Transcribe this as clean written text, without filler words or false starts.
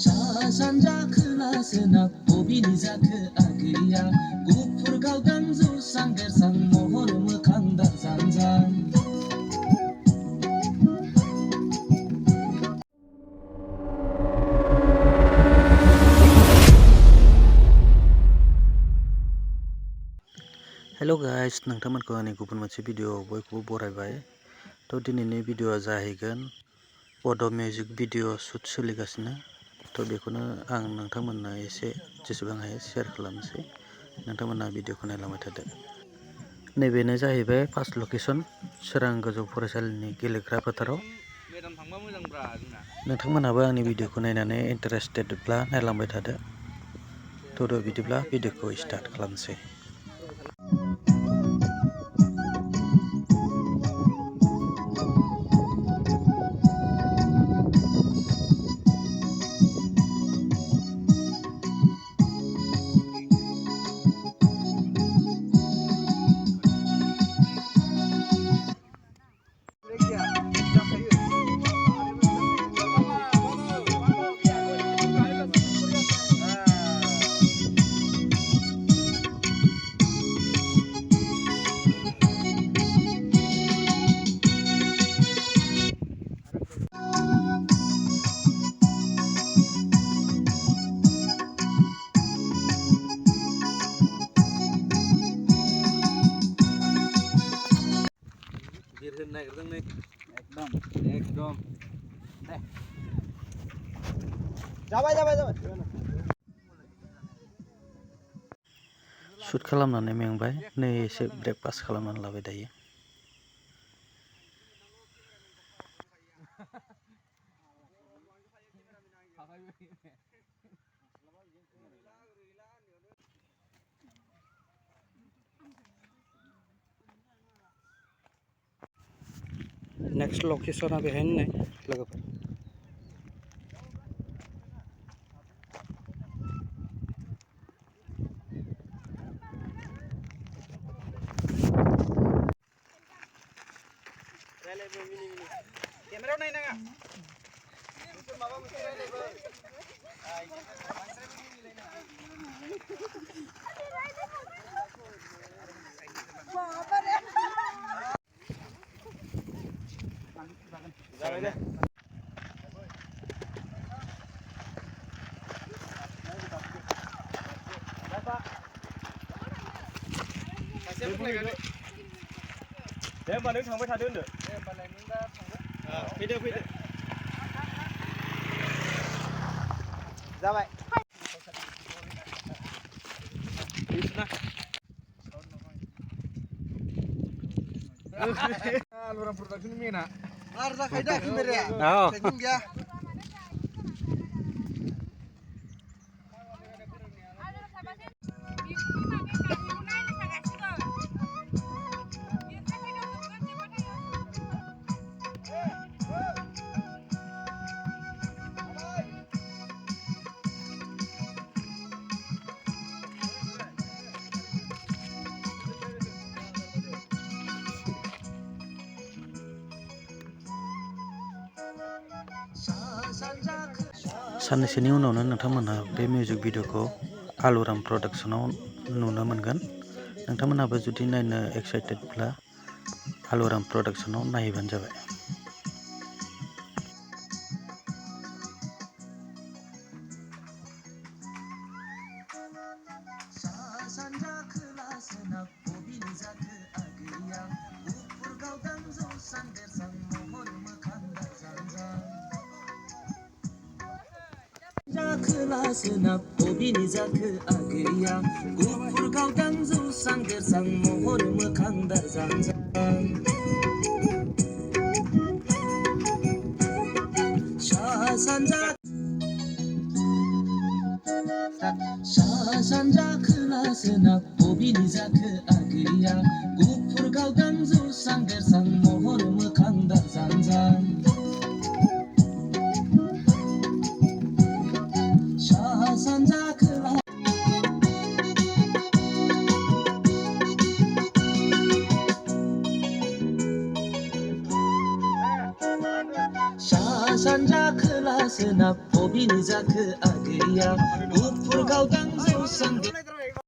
सा सानजा खोला सोनाब बबेनि जाखो आगैया गुफुर गावदां जौस्रां देरस्रां महर मोखां दाजांजां हेलो गाइस नोंथांमोनखौ आंनि गुबुन मोनसे भिडिअ बयखौबो बरायबाय थ' दिनैनि भिडिअआ जाहैगोन बड' मिउजिक भिडिअ शुट सोलिगासिनो थ' बेखौनो आं नोंथांमोननो एसे जेसेबां हायो शेयार खालामनोसै नोंथांमोना भिडिअखौ नायलांबाय थादो नैबेनो जाहैबाय फार्स्ट लकेसन सोरां गोजौ फरायसालिनि गेलेग्रा फोथाराव नोंथांमोनहाबो आंनि भिडिअखौ नायनानै इन्टारेस्टेडब्ला नायलांबाय थादो थ' बिदिब्ला भिडिअखौ स्टार्ट खालामनोसै एकदम जाबाय शुट खालामनानै मेंबाय नै एसे ब्रेकफास्ट खालामनानै लाबाय दायो नेक्स्ट लकेसना बेहायनो नै लोगोफोर Kamera naik nggak? Mungkin mama mesti naik bro. Để mà đứng thẳng với thằng đứng được. Để mà này mình ra thẳng. Phi được. Ra vậy. Đi xuống nào. Lu orang production mina. Arda kaidah kimber ya. Senyum ya. साननैसोनि उनावनो नोंथांमोनहा बे music भिडिअखौ आलुराम प्रडाक्शनाव नुनो मोनगोन नोंथांमोनहाबो जुदि नायनो एक्साइटेडब्ला आलुराम प्रडाक्शनाव नायहैबानो जाबाय खोला सोनाब बबेनि जाखो आगैया गुफुर गावदां जौस्रां देरस्रां महर मोखां दाजांजां सा सानजा खोला सोनाब बबेनि जाखो आगैया गुफुर गावदां जौस्रां देरस्रां महर मोखां दाजांजां सानजा खोला सोनाब बबेनि जाखो आगैया गुफुर गावदां जौस्रां